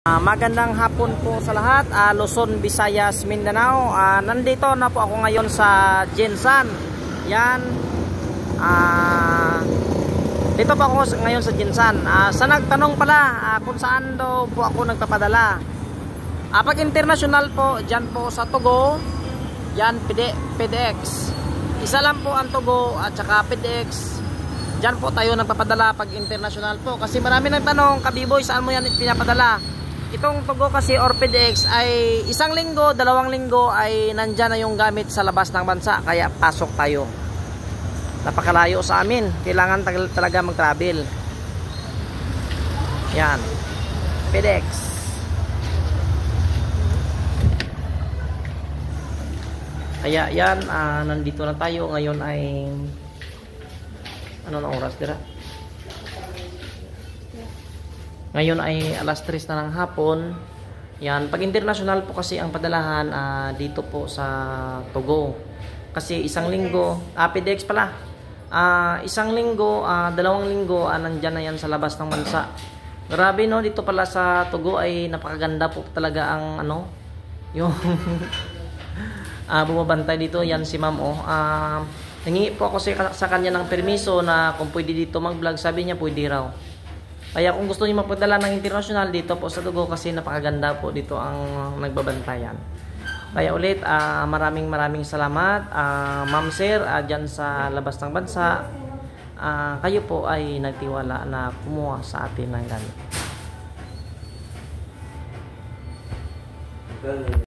Magandang hapon po sa lahat, Luzon, Visayas, Mindanao. Nandito na po ako ngayon sa Gensan. Yan. Dito po ako ngayon sa Gensan. Sa nagtanong pala kung saan daw po ako nagpapadala. Pag international po, dyan po sa Togo, yan PDX. Isa lang po ang Togo at saka PDX. Dyan po tayo nagpapadala pag international po. Kasi marami nagtanong, Kabiboy, saan mo yan pinapadala? Itong Togo kasi or PDX ay isang linggo, 2 linggo ay nandyan na yung gamit sa labas ng bansa. Kaya pasok tayo. Napakalayo sa amin. Kailangan talaga mag-travel. Yan. PDX. Kaya yan, nandito na tayo. Ngayon ay ano na oras dira? Ngayon ay alas 3 na ng hapon. Yan, pag international po kasi ang padalahan dito po sa Togo. Kasi isang linggo, PDX pala. Isang linggo, 2 linggo nandyan na yan sa labas ng bansa. Grabe no, dito pala sa Togo ay napakaganda po talaga ang ano, yung bumabantay dito. Yan si ma'am oh. Nangingi po ako sa kanya ng permiso na kung pwede dito mag-vlog. Sabi niya pwede raw. Kaya kung gusto niyo magpadala ng international dito po sa Togo kasi napakaganda po dito ang nagbabantayan. Kaya ulit maraming salamat ma'am sir dyan sa labas ng bansa. Kayo po ay nagtiwala na kumuha sa atin ng ganito.